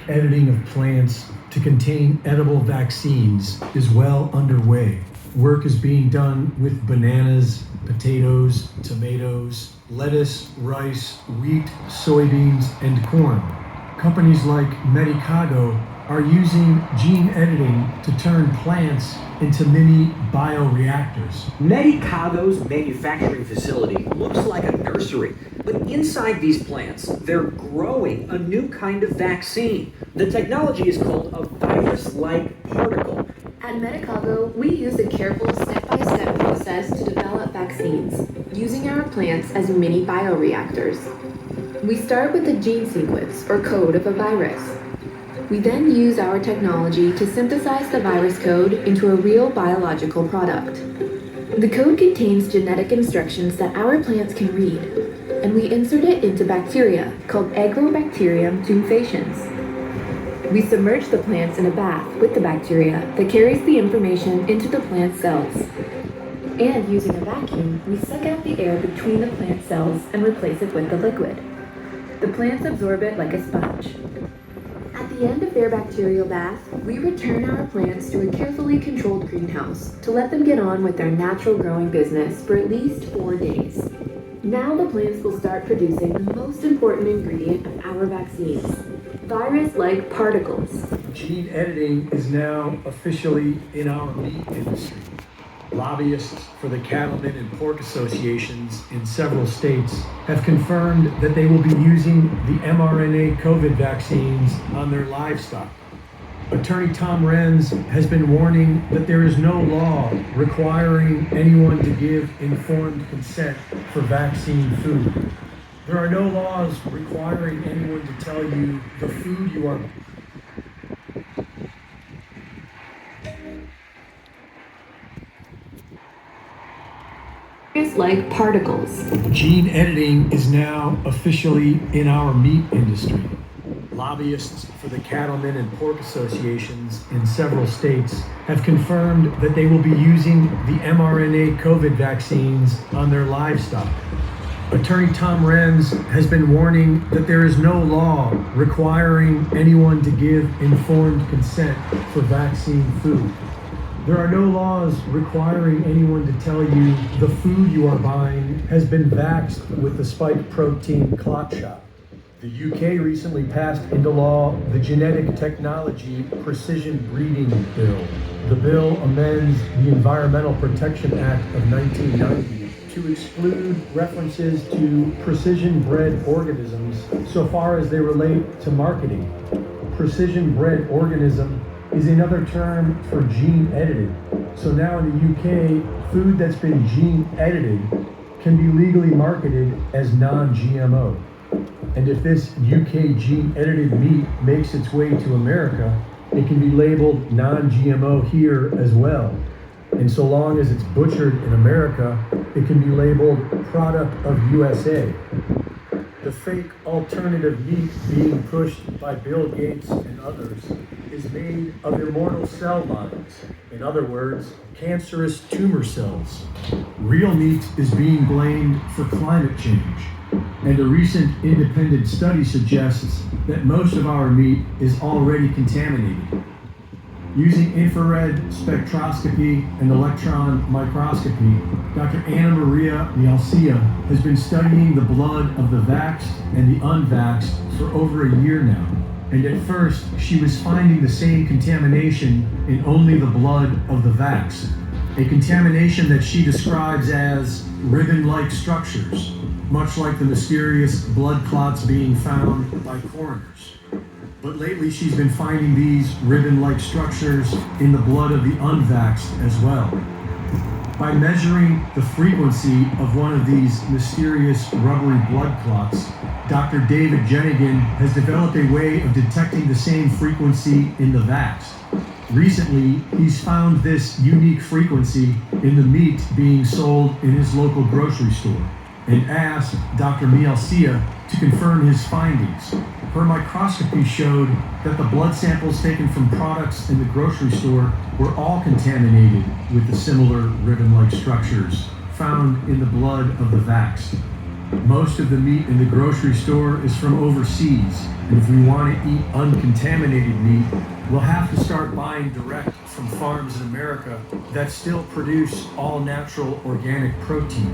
editing of plants to contain edible vaccines is well underway. Work is being done with bananas, potatoes, tomatoes, lettuce, rice, wheat, soybeans, and corn. Companies like Medicago are using gene editing to turn plants into mini bioreactors. Medicago's manufacturing facility looks like a nursery, but inside these plants, they're growing a new kind of vaccine. The technology is called a virus-like particle. At Medicago, we use a careful step-by-step process to develop vaccines, using our plants as mini bioreactors. We start with the gene sequence, or code, of a virus. We then use our technology to synthesize the virus code into a real biological product. The code contains genetic instructions that our plants can read, and we insert it into bacteria called Agrobacterium tumefaciens. We submerge the plants in a bath with the bacteria that carries the information into the plant cells. And using a vacuum, we suck out the air between the plant cells and replace it with the liquid. The plants absorb it like a sponge. At the end of their bacterial bath, we return our plants to a carefully controlled greenhouse to let them get on with their natural growing business for at least 4 days. Now the plants will start producing the most important ingredient of our vaccines, virus-like particles. Gene editing is now officially in our meat industry. Lobbyists for the cattlemen and pork associations in several states have confirmed that they will be using the mRNA COVID vaccines on their livestock. Attorney Tom Renz has been warning that there is no law requiring anyone to give informed consent for vaccine food. There are no laws requiring anyone to tell you the food you are Like particles. Gene editing is now officially in our meat industry. Lobbyists for the cattlemen and pork associations in several states have confirmed that they will be using the mRNA COVID vaccines on their livestock. Attorney Tom Renz has been warning that there is no law requiring anyone to give informed consent for vaccine food. There are no laws requiring anyone to tell you the food you are buying has been vaxxed with the spike protein clot shot. The UK recently passed into law the Genetic Technology Precision Breeding Bill. The bill amends the Environmental Protection Act of 1990 to exclude references to precision-bred organisms so far as they relate to marketing. Precision-bred organism is another term for gene edited. So now in the UK, food that's been gene edited can be legally marketed as non-GMO. And if this UK gene edited meat makes its way to America, it can be labeled non-GMO here as well. And so long as it's butchered in America, it can be labeled product of USA. The fake alternative meat being pushed by Bill Gates and others is made of immortal cell lines. In other words, cancerous tumor cells. Real meat is being blamed for climate change. And a recent independent study suggests that most of our meat is already contaminated. Using infrared spectroscopy and electron microscopy, Dr. Anna Maria Mialcia has been studying the blood of the vaxxed and the unvaxxed for over a year now. And at first, she was finding the same contamination in only the blood of the vaxxed, a contamination that she describes as ribbon-like structures, much like the mysterious blood clots being found by coroners. But lately she's been finding these ribbon-like structures in the blood of the unvaxxed as well. By measuring the frequency of one of these mysterious rubbery blood clots, Dr. David Jenigan has developed a way of detecting the same frequency in the vaxxed. Recently, he's found this unique frequency in the meat being sold in his local grocery store and asked Dr. Mialcia to confirm his findings. Her microscopy showed that the blood samples taken from products in the grocery store were all contaminated with the similar ribbon-like structures found in the blood of the vaxxed. Most of the meat in the grocery store is from overseas, and if we want to eat uncontaminated meat, we'll have to start buying direct from farms in America that still produce all natural organic protein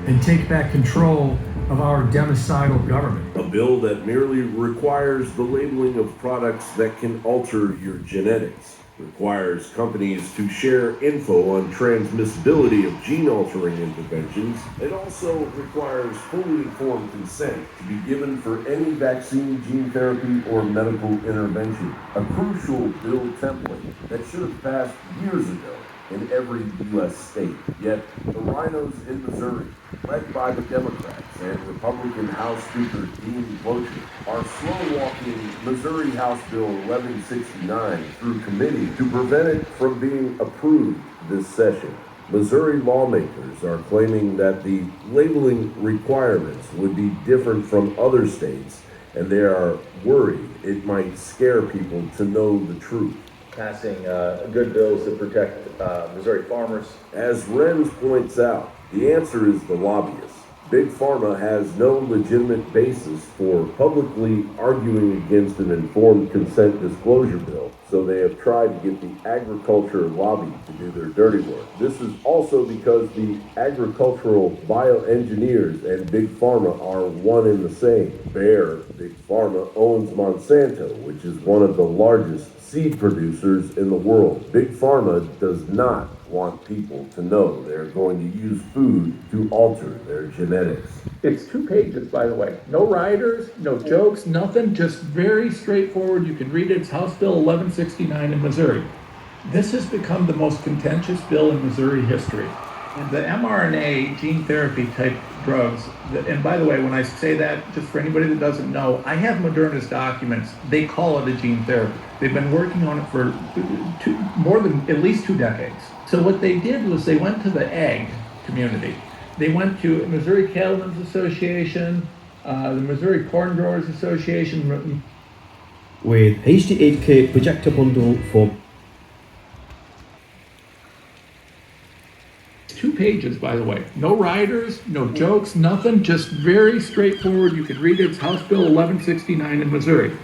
and take back control of our democidal government. A bill that merely requires the labeling of products that can alter your genetics, requires companies to share info on transmissibility of gene-altering interventions. It also requires fully informed consent to be given for any vaccine, gene therapy, or medical intervention. A crucial bill template that should have passed years ago in every U.S. state. Yet the rhinos in Missouri, led by the Democrats and Republican House Speaker Dean Clocher, are slow-walking Missouri House Bill 1169 through committee to prevent it from being approved this session. Missouri lawmakers are claiming that the labeling requirements would be different from other states, and they are worried it might scare people to know the truth. Passing good bills that protect Missouri farmers. As Renz points out, the answer is the lobbyists. Big Pharma has no legitimate basis for publicly arguing against an informed consent disclosure bill, so they have tried to get the agriculture lobby to do their dirty work. This is also because the agricultural bioengineers and Big Pharma are one and the same. Big Pharma owns Monsanto, which is one of the largest seed producers in the world. Big Pharma does not want people to know they're going to use food to alter their genetics. It's 2 pages, by the way. No riders, no jokes, nothing, just very straightforward. You can read it. It's House Bill 1169 in Missouri. This has become the most contentious bill in Missouri history. And the mRNA gene therapy type drugs, and by the way, when I say that, just for anybody that doesn't know, I have Moderna's documents. They call it a gene therapy. They've been working on it for more than at least 2 decades. So what they did was they went to the ag community. They went to Missouri Cattlemen's Association, the Missouri Corn Growers Association. With HD8K projector bundle for 2 pages, by the way. No riders, no jokes, nothing, just very straightforward. You can read it. It's House Bill 1169 in Missouri.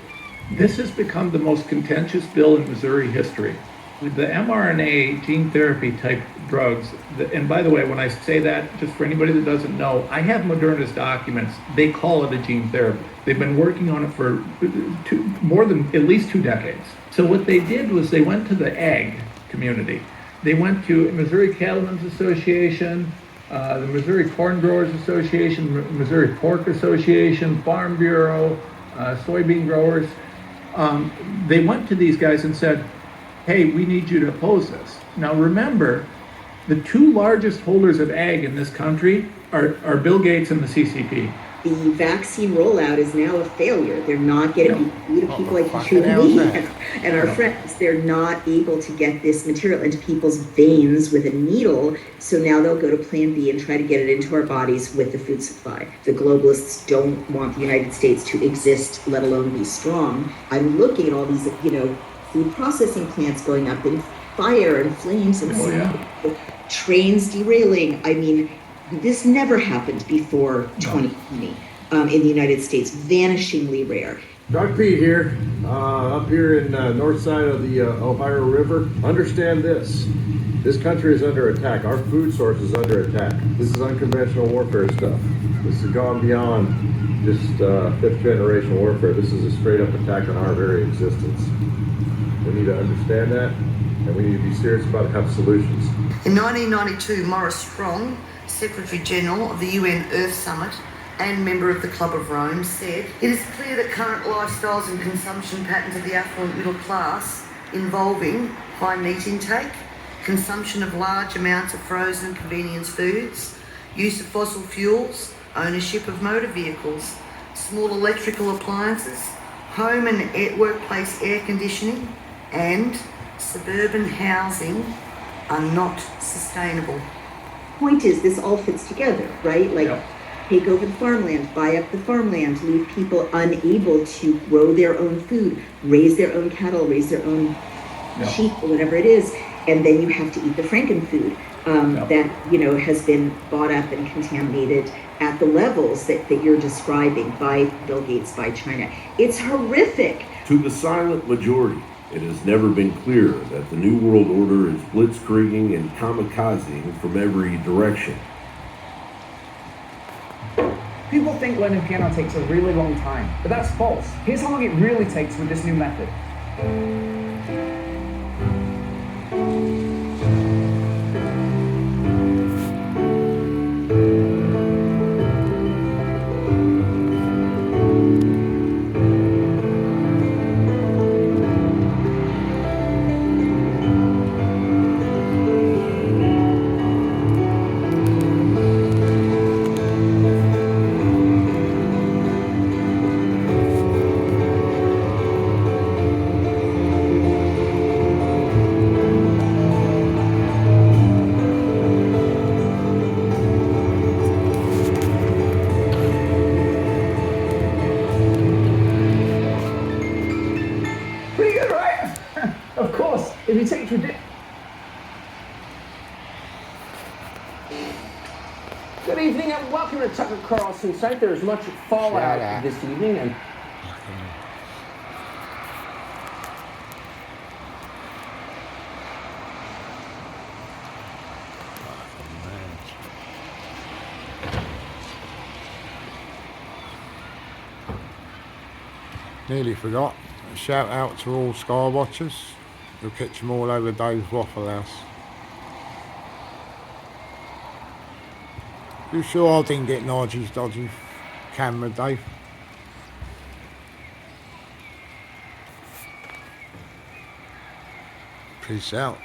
This has become the most contentious bill in Missouri history. With the mRNA gene therapy type drugs, and by the way, when I say that, just for anybody that doesn't know, I have Moderna's documents. They call it a gene therapy. They've been working on it for more than at least 2 decades. So what they did was they went to the ag community. They went to Missouri Cattlemen's Association, the Missouri Corn Growers Association, Missouri Pork Association, Farm Bureau, soybean growers. They went to these guys and said, hey, we need you to oppose this. Now remember, the 2 largest holders of ag in this country are Bill Gates and the CCP. The vaccine rollout is now a failure. They're not getting food to people like you and me and our friends. They're not able to get this material into people's veins with a needle. So now they'll go to Plan B and try to get it into our bodies with the food supply. The globalists don't want the United States to exist, let alone be strong. I'm looking at all these, food processing plants going up in fire and flames and trains derailing. I mean, this never happened before 2020 in the United States. Vanishingly rare. Doc Pete here, up here in north side of the Ohio River. Understand this. This country is under attack. Our food source is under attack. This is unconventional warfare stuff. This has gone beyond just 5th generation warfare. This is a straight up attack on our very existence. We need to understand that, and we need to be serious about have solutions. In 1992, Maurice Strong, Secretary General of the UN Earth Summit and member of the Club of Rome, said, "It is clear that current lifestyles and consumption patterns of the affluent middle class involving high meat intake, consumption of large amounts of frozen convenience foods, use of fossil fuels, ownership of motor vehicles, small electrical appliances, home and workplace air conditioning, and suburban housing are not sustainable." Point is, this all fits together, right? Take over the farmland, buy up the farmland, leave people unable to grow their own food, raise their own cattle, raise their own sheep, or whatever it is, and then you have to eat the frankenfood. that, has been bought up and contaminated at the levels that you're describing by Bill Gates, by China. It's horrific. To the silent majority, it has never been clear that the New World Order is blitzkrieging and kamikazing from every direction. People think learning piano takes a really long time, but that's false. Here's how long it really takes with this new method. Pretty good, right? Of course, if you take Good evening and welcome to Tucker Carlson Site. There is much fallout this evening and Nearly forgot. A shout out to all SKYWATCHERS. You'll catch them all over Dave's Waffle House. You sure I didn't get Nigel's dodgy camera, Dave? Peace out.